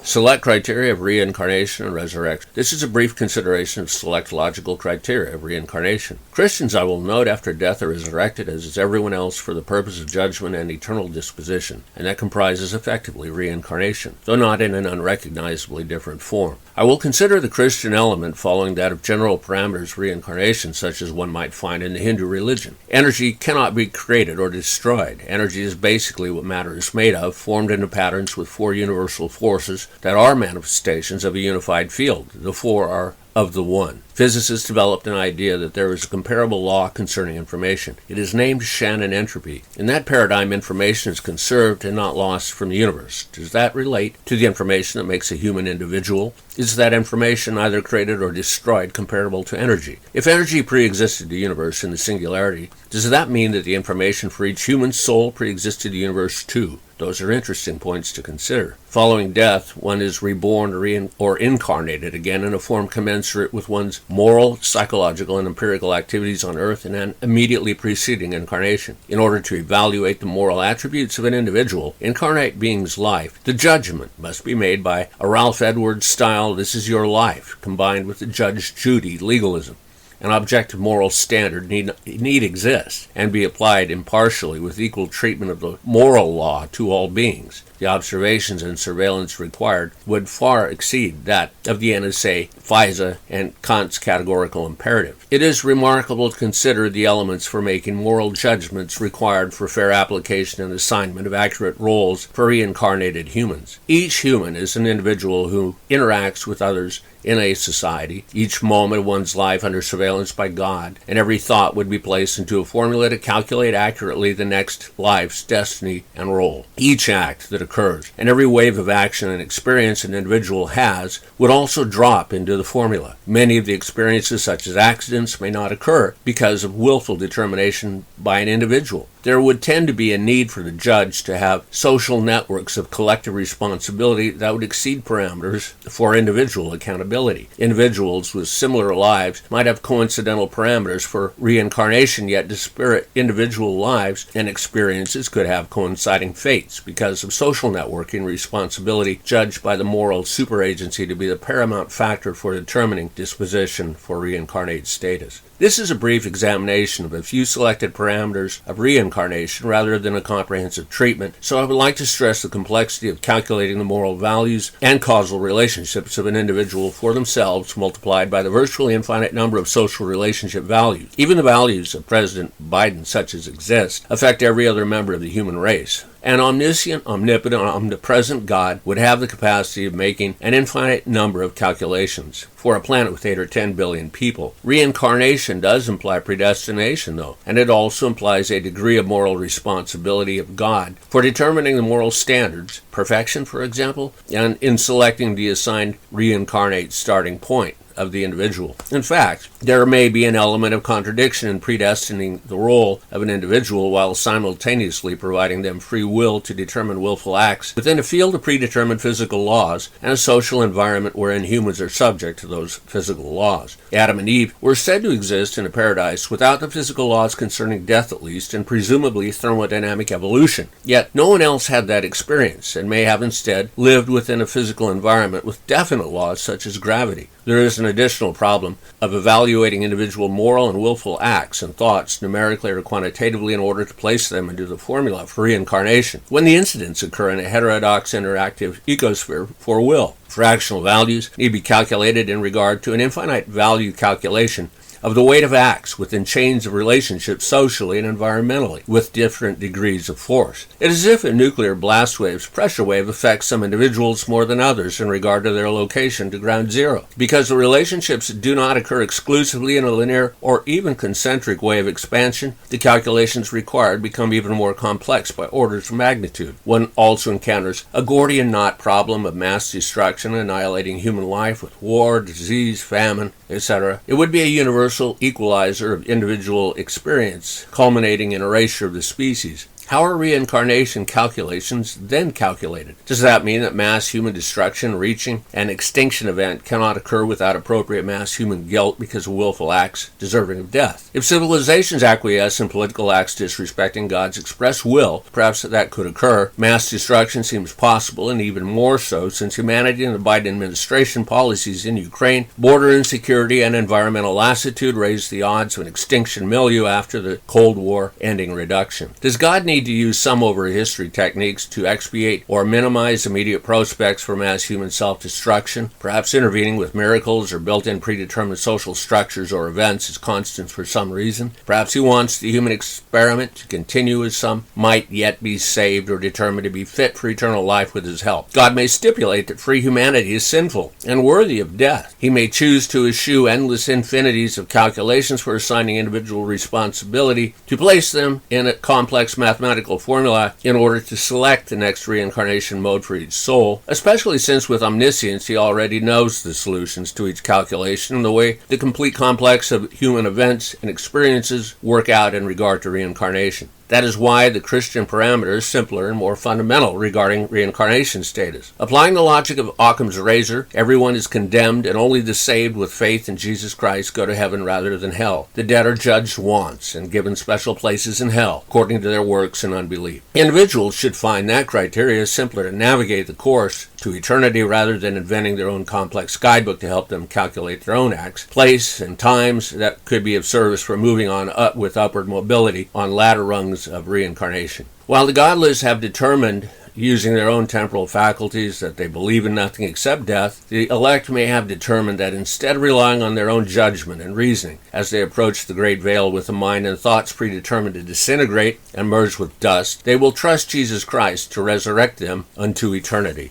Select criteria of reincarnation and resurrection. This is a brief consideration of select logical criteria of reincarnation. Christians, I will note, after death are resurrected, as is everyone else, for the purpose of judgment and eternal disposition, and that comprises effectively reincarnation, though not in an unrecognizably different form. I will consider the Christian element following that of general parameters of reincarnation, such as one might find in the Hindu religion. Energy cannot be created or destroyed. Energy is basically what matter is made of, formed into patterns with four universal forces that are manifestations of a unified field. The four are of the one. Physicists developed an idea that there is a comparable law concerning information. It is named Shannon entropy. In that paradigm, information is conserved and not lost from the universe. Does that relate to the information that makes a human individual? Is that information either created or destroyed comparable to energy? If energy pre-existed the universe in the singularity, does that mean that the information for each human soul pre-existed the universe too? Those are interesting points to consider. Following death, one is reborn or incarnated again in a form commensurate with one's moral, psychological, and empirical activities on earth in an immediately preceding incarnation. In order to evaluate the moral attributes of an individual, incarnate being's life, the judgment must be made by a Ralph Edwards style "this is your life" combined with the Judge Judy legalism. An objective moral standard need exist and be applied impartially with equal treatment of the moral law to all beings. The observations and surveillance required would far exceed that of the NSA, FISA, and Kant's categorical imperative. It is remarkable to consider the elements for making moral judgments required for fair application and assignment of accurate roles for reincarnated humans. Each human is an individual who interacts with others in a society, each moment of one's life under surveillance by God, and every thought would be placed into a formula to calculate accurately the next life's destiny and role. Each act that occurs, and every wave of action and experience an individual has, would also drop into the formula. Many of the experiences, such as accidents, may not occur because of willful determination by an individual. There would tend to be a need for the judge to have social networks of collective responsibility that would exceed parameters for individual accountability. Individuals with similar lives might have coincidental parameters for reincarnation, yet disparate individual lives and experiences could have coinciding fates because of social networking responsibility judged by the moral superagency to be the paramount factor for determining disposition for reincarnate status. This is a brief examination of a few selected parameters of reincarnation rather than a comprehensive treatment, so I would like to stress the complexity of calculating the moral values and causal relationships of an individual for themselves multiplied by the virtually infinite number of social relationship values. Even the values of President Biden, such as exist, affect every other member of the human race. An omniscient, omnipotent, omnipresent God would have the capacity of making an infinite number of calculations for a planet with 8 or 10 billion people. Reincarnation does imply predestination, though, and it also implies a degree of moral responsibility of God for determining the moral standards, perfection, for example, and in selecting the assigned reincarnate starting point of the individual. In fact, there may be an element of contradiction in predestining the role of an individual while simultaneously providing them free will to determine willful acts within a field of predetermined physical laws and a social environment wherein humans are subject to those physical laws. Adam and Eve were said to exist in a paradise without the physical laws concerning death at least, and presumably thermodynamic evolution. Yet no one else had that experience and may have instead lived within a physical environment with definite laws such as gravity. There is an additional problem of evaluating individual moral and willful acts and thoughts numerically or quantitatively in order to place them into the formula for reincarnation when the incidents occur in a heterodox interactive ecosphere for will. Fractional values need to be calculated in regard to an infinite value calculation of the weight of acts within chains of relationships socially and environmentally with different degrees of force. It is as if a nuclear blast wave's pressure wave affects some individuals more than others in regard to their location to ground zero. Because the relationships do not occur exclusively in a linear or even concentric way of expansion, the calculations required become even more complex by orders of magnitude. One also encounters a Gordian knot problem of mass destruction annihilating human life with war, disease, famine, etc. It would be a universal equalizer of individual experience, culminating in erasure of the species. How are reincarnation calculations then calculated? Does that mean that mass human destruction reaching an extinction event cannot occur without appropriate mass human guilt because of willful acts deserving of death? If civilizations acquiesce in political acts disrespecting God's express will, perhaps that could occur. Mass destruction seems possible, and even more so since humanity and the Biden administration policies in Ukraine, border insecurity, and environmental lassitude raised the odds of an extinction milieu after the Cold War ending reduction. Does God need to use some over history techniques to expiate or minimize immediate prospects for mass human self-destruction, perhaps intervening with miracles or built-in predetermined social structures or events as constants for some reason? Perhaps he wants the human experiment to continue as some might yet be saved or determined to be fit for eternal life with his help. God may stipulate that free humanity is sinful and worthy of death. He may choose to eschew endless infinities of calculations for assigning individual responsibility to place them in a complex mathematical formula in order to select the next reincarnation mode for each soul, especially since with omniscience he already knows the solutions to each calculation and the way the complete complex of human events and experiences work out in regard to reincarnation. That is why the Christian parameter is simpler and more fundamental regarding reincarnation status. Applying the logic of Occam's razor, everyone is condemned and only the saved with faith in Jesus Christ go to heaven rather than hell. The dead are judged once and given special places in hell, according to their works and unbelief. Individuals should find that criteria simpler to navigate the course to eternity rather than inventing their own complex guidebook to help them calculate their own acts, place, and times that could be of service for moving on up with upward mobility on ladder rungs of reincarnation. While the godless have determined using their own temporal faculties that they believe in nothing except death, the elect may have determined that instead of relying on their own judgment and reasoning as they approach the great veil with a mind and thoughts predetermined to disintegrate and merge with dust, they will trust Jesus Christ to resurrect them unto eternity.